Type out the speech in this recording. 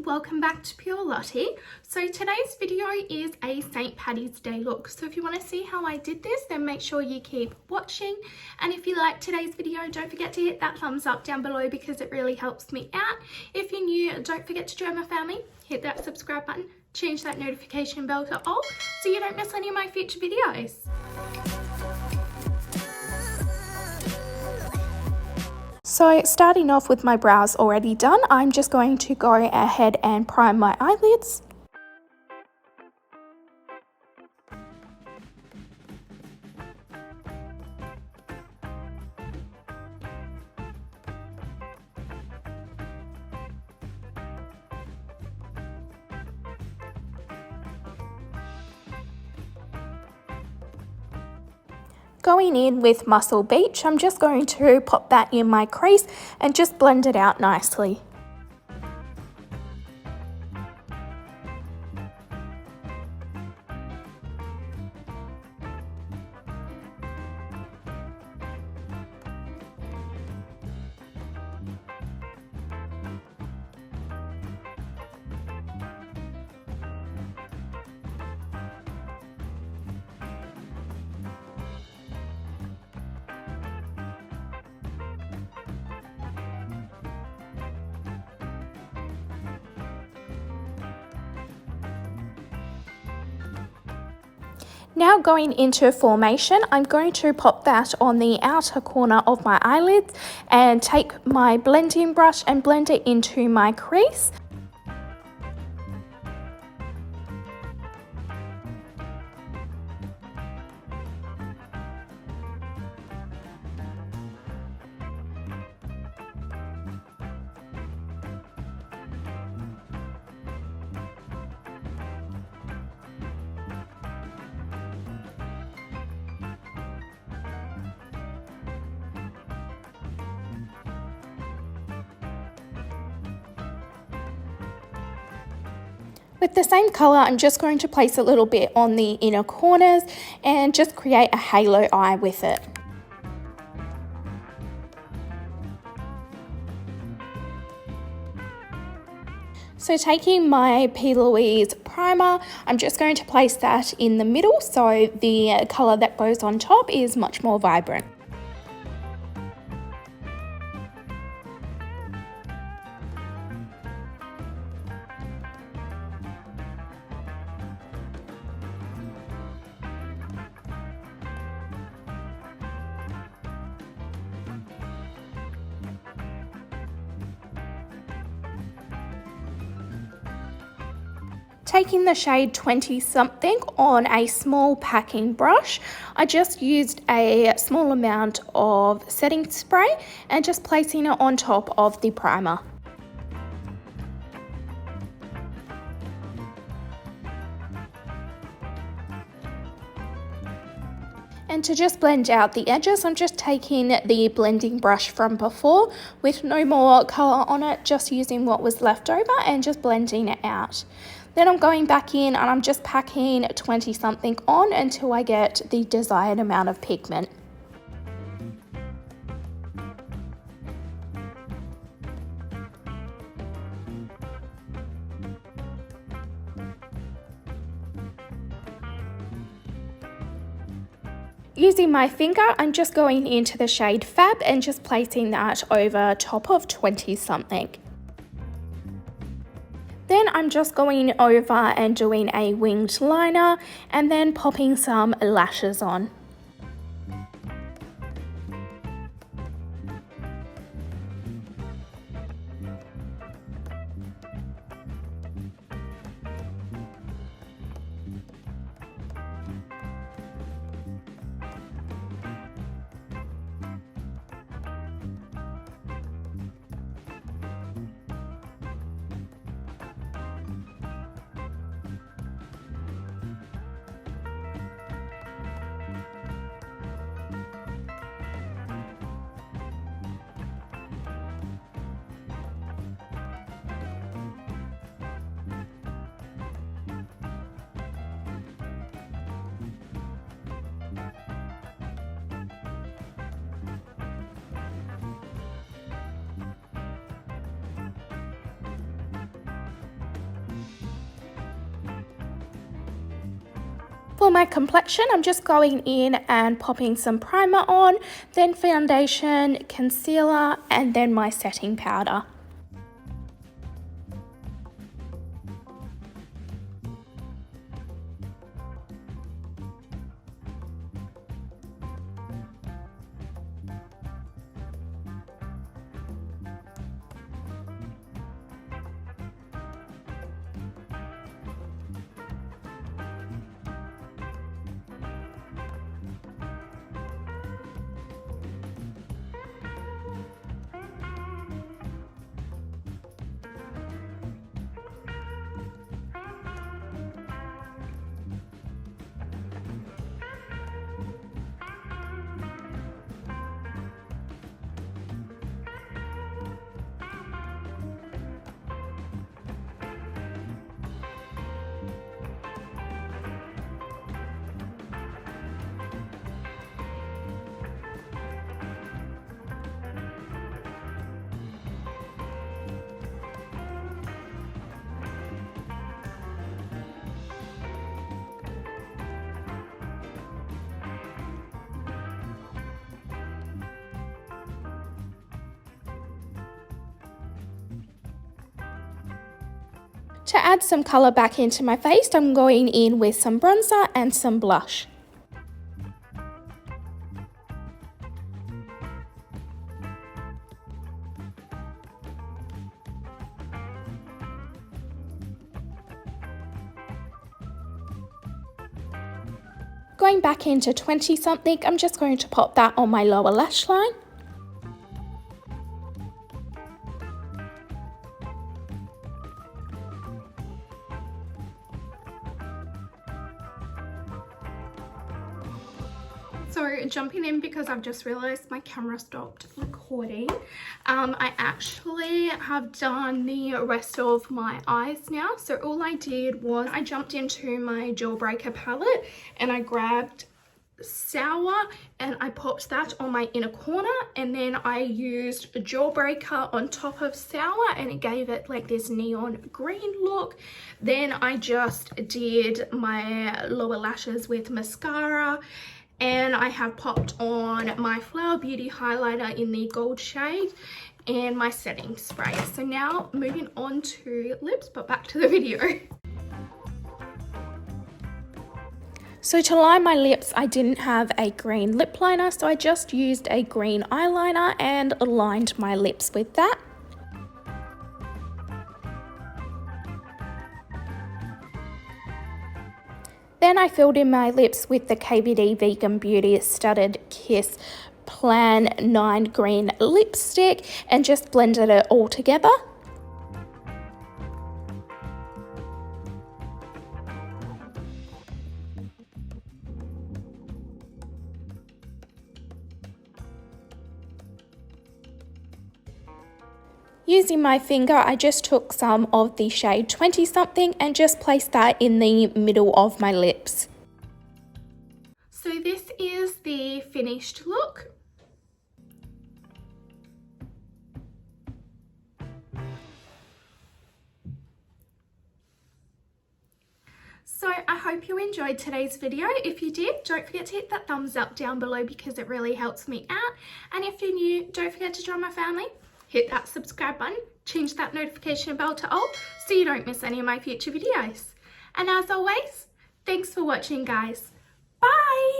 welcome back to Pure Lottie. So today's video is a St. Paddy's Day look. So if you want to see how I did this, then make sure you keep watching. And if you like today's video, don't forget to hit that thumbs up down below because it really helps me out. If you're new, don't forget to join my family, hit that subscribe button, change that notification bell to all so you don't miss any of my future videos. So starting off with my brows already done, I'm just going to go ahead and prime my eyelids. Going in with Muscle Beach, I'm just going to pop that in my crease and just blend it out nicely. Now going into formation, I'm going to pop that on the outer corner of my eyelids and take my blending brush and blend it into my crease. With the same colour, I'm just going to place a little bit on the inner corners and just create a halo eye with it. So taking my P. Louise primer, I'm just going to place that in the middle so the colour that goes on top is much more vibrant. Taking the shade 20 something on a small packing brush, I just used a small amount of setting spray and just placing it on top of the primer. And to just blend out the edges, I'm just taking the blending brush from before with no more colour on it, just using what was left over and just blending it out. Then I'm going back in and I'm just packing 20 something on until I get the desired amount of pigment. Using my finger, I'm just going into the shade Fab and just placing that over top of 20 something. Then I'm just going over and doing a winged liner and then popping some lashes on. For my complexion, I'm just going in and popping some primer on, then foundation, concealer, and then my setting powder. To add some colour back into my face, I'm going in with some bronzer and some blush. Going back into 20 something, I'm just going to pop that on my lower lash line. So jumping in because I've just realised my camera stopped recording. I actually have done the rest of my eyes now. So all I did was I jumped into my Jawbreaker palette and I grabbed Sour and I popped that on my inner corner, and then I used a Jawbreaker on top of Sour and it gave it like this neon green look. Then I just did my lower lashes with mascara, and I have popped on my Flower Beauty highlighter in the gold shade and my setting spray. So now moving on to lips, but back to the video. So to line my lips, I didn't have a green lip liner, so I just used a green eyeliner and lined my lips with that. Then I filled in my lips with the KVD Vegan Beauty Studded Kiss Plan 9 Green lipstick and just blended it all together. Using my finger, I just took some of the shade 20 something and just placed that in the middle of my lips. So this is the finished look. So I hope you enjoyed today's video. If you did, don't forget to hit that thumbs up down below because it really helps me out. And if you're new, don't forget to join my family. Hit that subscribe button, change that notification bell to all so you don't miss any of my future videos. And as always, thanks for watching, guys. Bye!